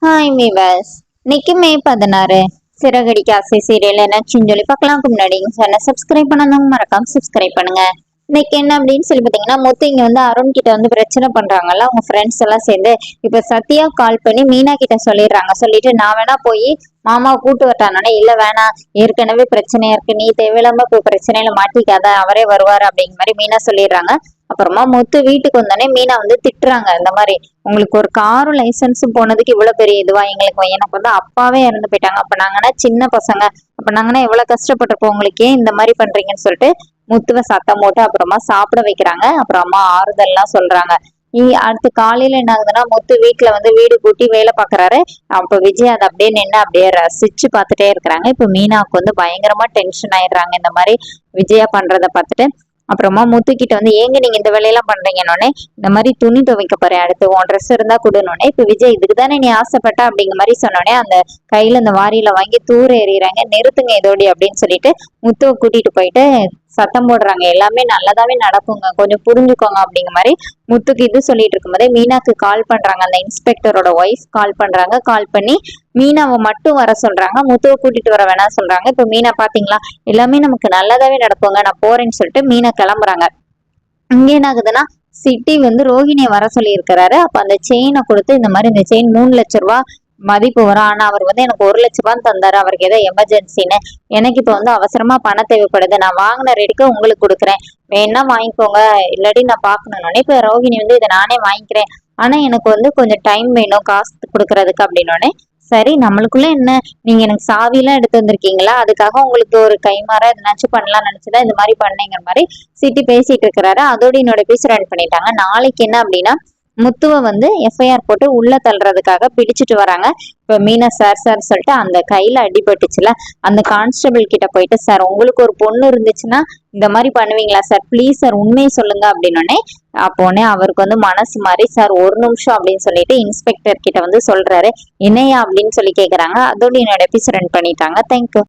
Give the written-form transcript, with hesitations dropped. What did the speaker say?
Hi மீவர்ஸ். இன்னைக்கு மே 16 சிறகடிக்க ஆசை serial என்னாச்சுன்னு சொல்லி பார்க்கலாம். முன்னாடி சேனல் சப்ஸ்கிரைப் பண்ணாதவங்க மறக்காம சப்ஸ்கிரைப் பண்ணுங்க. இன்னைக்கு என்ன அப்படின்னு சொல்லி பார்த்தீங்கன்னா, முத்து இங்க வந்து அருண் கிட்ட வந்து பிரச்சனை பண்றாங்கல்ல அவங்க ஃப்ரெண்ட்ஸ் எல்லாம் சேர்ந்து. இப்ப சத்யா கால் பண்ணி மீனா கிட்ட சொல்லிடுறாங்க. சொல்லிட்டு நான் வேணா போய் மாமாவை கூட்டு வரட்டானே. இல்ல வேணாம், ஏற்கனவே பிரச்சனையா இருக்கு, நீ தேவையில்லாம போய் பிரச்சனையில மாட்டிக்காத, அவரே வருவாரு அப்படிங்கிற மாதிரி மீனா சொல்லிடுறாங்க. அப்புறமா முத்து வீட்டுக்கு வந்தோடனே மீனா வந்து திட்டுறாங்க. இந்த மாதிரி உங்களுக்கு ஒரு காரும் லைசன்ஸும் போனதுக்கு இவ்வளவு பெரிய இதுவா, எங்களுக்கு எனக்கு வந்து அப்பாவே இறந்து போயிட்டாங்க, அப்ப நாங்கன்னா சின்ன பசங்க, அப்ப நாங்கன்னா எவ்வளவு கஷ்டப்பட்டிருப்போம், உங்களுக்கு ஏன் இந்த மாதிரி பண்றீங்கன்னு சொல்லிட்டு முத்துவை சத்தம் போட்டு அப்புறமா சாப்பிட வைக்கிறாங்க. அப்புறமா ஆறுதல்லாம் சொல்றாங்க. அடுத்து காலையில என்ன ஆகுதுன்னா, முத்து வீட்டுல வந்து வீடு கூட்டி வேலை பாக்குறாரு. அப்ப விஜய் அதை அப்படியே நின்று அப்படியே ரசிச்சு பார்த்துட்டே இருக்கிறாங்க. இப்ப மீனாவுக்கு வந்து பயங்கரமா டென்ஷன் ஆயிடுறாங்க இந்த மாதிரி விஜயா பண்றத பார்த்துட்டு. அப்புறமா முத்துக்கிட்ட வந்து ஏங்க நீங்க இந்த வேலையெல்லாம் பண்றீங்கன்னொடனே, இந்த மாதிரி துணி துவைக்க போறேன், அடுத்து உன் ட்ரெஸ் இருந்தா கொடுனோடனே, இப்ப விஜய் இதுக்கு தானே நீ ஆசைப்பட்ட அப்படிங்கிற மாதிரி சொன்னோடனே அந்த கையில அந்த வாரியில வாங்கி தூர எறிகிறாங்க. நிறுத்துங்க இதோடி அப்படின்னு சொல்லிட்டு முத்துவை கூட்டிட்டு போயிட்டு சத்தம் போடுறாங்க. எல்லாமே நல்லதாவே நடக்குங்க, கொஞ்சம் புரிஞ்சுக்கோங்க அப்படிங்கிற மாதிரி முத்துக்கு இது சொல்லிட்டு இருக்கும்போதே மீனாக்கு கால் பண்றாங்க. அந்த இன்ஸ்பெக்டரோட ஒய்ஃப் கால் பண்றாங்க. கால் பண்ணி மீனாவை மட்டும் வர சொல்றாங்க, முத்துவை கூட்டிட்டு வர வேணாம் சொல்றாங்க. இப்ப மீனா பாத்தீங்களா, எல்லாமே நமக்கு நல்லதாவே நடக்குங்க, நான் போறேன்னு சொல்லிட்டு மீனா கிளம்புறாங்க. இங்க என்ன ஆகுதுன்னா, சிட்டி வந்து ரோஹிணியை வர சொல்லி இருக்கிறாரு. அப்ப அந்த செயினை கொடுத்து இந்த மாதிரி இந்த செயின் 3 லட்ச ரூபாய் மதிப்பு வரும், ஆனா அவர் வந்து எனக்கு 1 லட்ச ரூபான்னு தந்தாரு, அவருக்கு ஏதோ எமர்ஜென்சின்னு, எனக்கு இப்ப வந்து அவசரமா பணம் தேவைப்படுது, நான் வாங்கின ரேட்டுக்கு உங்களுக்கு கொடுக்குறேன், வேணா வாங்கிக்கோங்க, இல்லாட்டி நான் பாக்கணும்னு. இப்ப ரோஹிணி வந்து இதை நானே வாங்கிக்கிறேன், ஆனா எனக்கு வந்து கொஞ்சம் டைம் வேணும் காசு கொடுக்கறதுக்கு அப்படின்னோடனே, சரி நம்மளுக்குள்ள என்ன, நீங்க எனக்கு சாவியெல்லாம் எடுத்து வந்திருக்கீங்களா, அதுக்காக உங்களுக்கு ஒரு கைமாறா எதனாச்சும் பண்ணலாம் நினைச்சுதான் இந்த மாதிரி பண்ணீங்கிற மாதிரி சிட்டி பேசிட்டு இருக்கிறாரு. அதோட என்னோட பேசி ரன் பண்ணிட்டாங்க. நாளைக்கு என்ன அப்படின்னா, முத்துவை வந்து எஃப்ஐஆர் போட்டு உள்ள தள்ளுறதுக்காக பிடிச்சிட்டு வராங்க. இப்ப மீனா சார் சார் சொல்லிட்டு அந்த கையில அடிபட்டுச்சுல, அந்த கான்ஸ்டபிள் கிட்ட போயிட்டு, சார் உங்களுக்கு ஒரு பொண்ணு இருந்துச்சுன்னா இந்த மாதிரி பண்ணுவீங்களா சார், ப்ளீஸ் சார் உண்மையை சொல்லுங்க அப்படின்னோடனே, அப்போனே அவருக்கு வந்து மனசு மாறி, சார் ஒரு நிமிஷம் அப்படின்னு சொல்லிட்டு இன்ஸ்பெக்டர் கிட்ட வந்து சொல்றாரு. என்னையா அப்படின்னு சொல்லி கேக்குறாங்க. அதோட என்னோட எபிசோட் ரன் பண்ணிட்டாங்க. தேங்க்யூ.